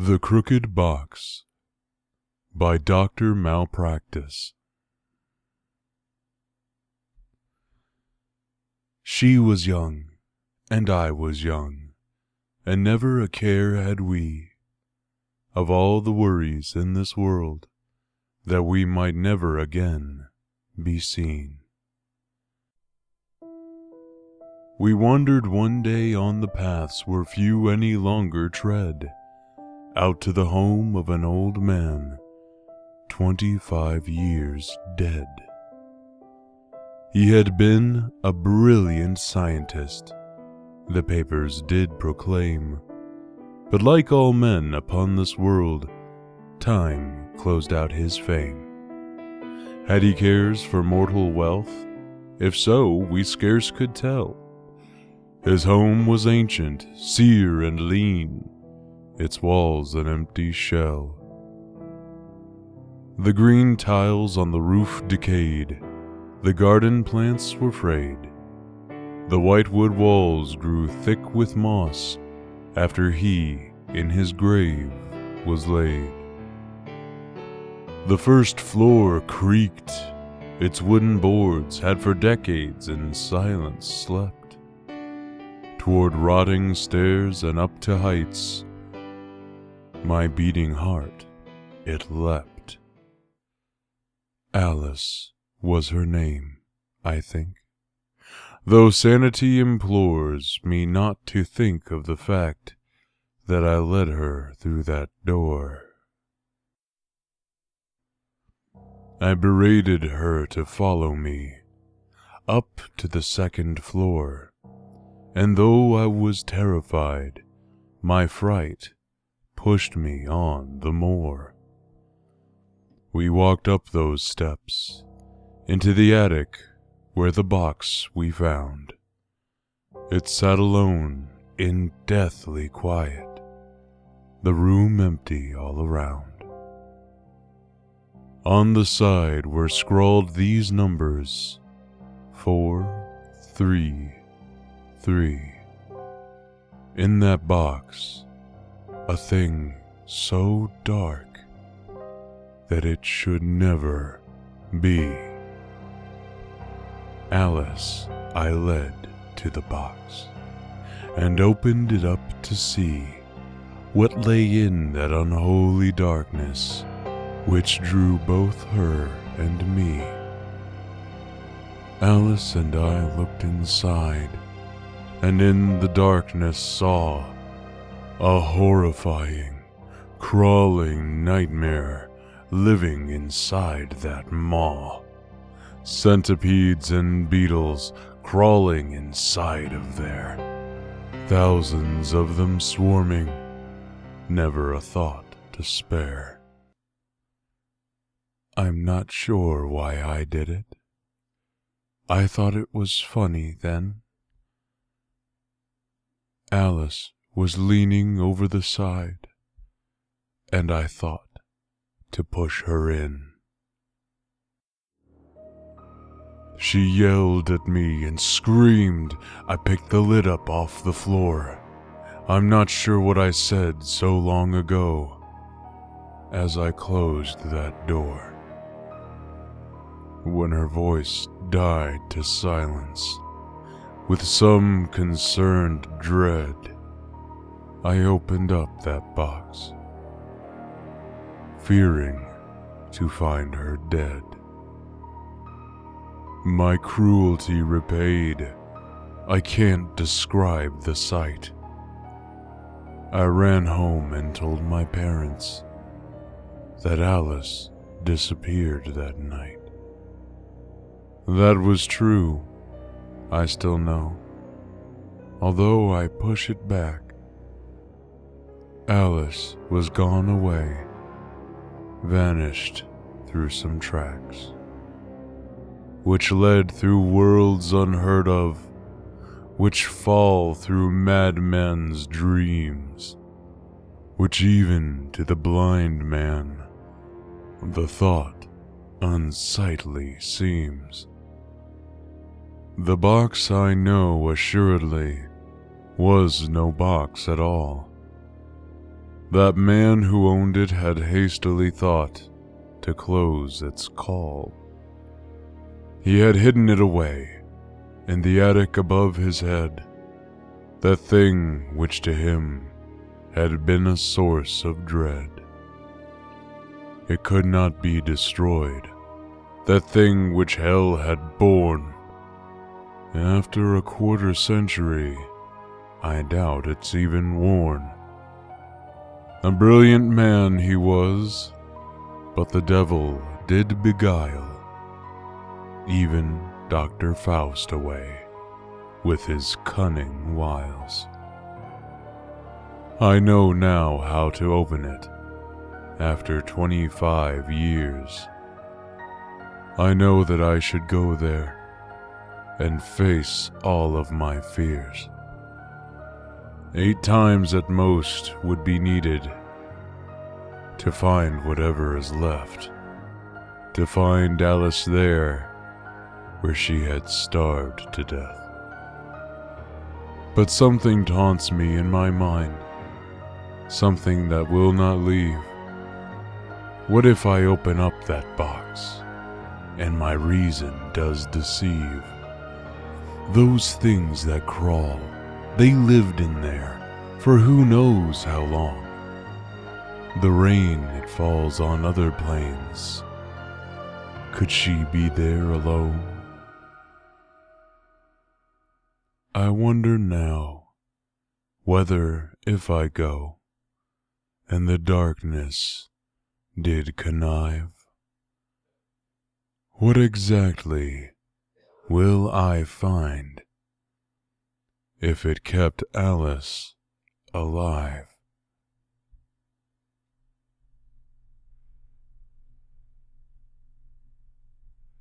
The Crooked Box by Dr. Malpractice. She was young, and I was young, and never a care had we of all the worries in this world, that we might never again be seen. We wandered one day on the paths where few any longer tread, out to the home of an old man, 25 years dead. He had been a brilliant scientist, the papers did proclaim, but like all men upon this world, time closed out his fame. Had he cares for mortal wealth? If so, we scarce could tell. His home was ancient, sere and lean, its walls an empty shell. The green tiles on the roof decayed, the garden plants were frayed, the white wood walls grew thick with moss after he in his grave was laid. The first floor creaked, its wooden boards had for decades in silence slept. Toward rotting stairs and up to heights, my beating heart, it leapt. Alice was her name, I think, though sanity implores me not to think of the fact that I led her through that door. I berated her to follow me up to the second floor, and though I was terrified, my fright pushed me on the more. We walked up those steps, into the attic where the box we found. It sat alone in deathly quiet, the room empty all around. On the side were scrawled these numbers: 433. In that box, a thing so dark that it should never be. Alice I led to the box, and opened it up to see what lay in that unholy darkness which drew both her and me. Alice and I looked inside, and in the darkness saw a horrifying, crawling nightmare living inside that maw. Centipedes and beetles crawling inside of there, thousands of them swarming, never a thought to spare. I'm not sure why I did it. I thought it was funny then. Alice was leaning over the side, and I thought to push her in. She yelled at me and screamed. I picked the lid up off the floor. I'm not sure what I said so long ago as I closed that door. When her voice died to silence, with some concerned dread, I opened up that box, fearing to find her dead. My cruelty repaid, I can't describe the sight. I ran home and told my parents that Alice disappeared that night. That was true, I still know, although I push it back. Alice was gone away, vanished through some tracks, which led through worlds unheard of, which fall through madmen's dreams, which even to the blind man, the thought unsightly seems. The box, I know assuredly, was no box at all. That man who owned it had hastily thought to close its call. He had hidden it away in the attic above his head, that thing which to him had been a source of dread. It could not be destroyed, that thing which hell had borne. After a quarter century, I doubt it's even worn. A brilliant man he was, but the devil did beguile even Dr. Faust away with his cunning wiles. I know now how to open it after 25 years. I know that I should go there and face all of my fears. 8 times at most would be needed to find whatever is left, to find Alice there where she had starved to death. But something taunts me in my mind, something that will not leave. What if I open up that box and my reason does deceive? Those things that crawl, they lived in there for who knows how long. The rain, it falls on other plains. Could she be there alone? I wonder now whether if I go and the darkness did connive, what exactly will I find if it kept Alice alive?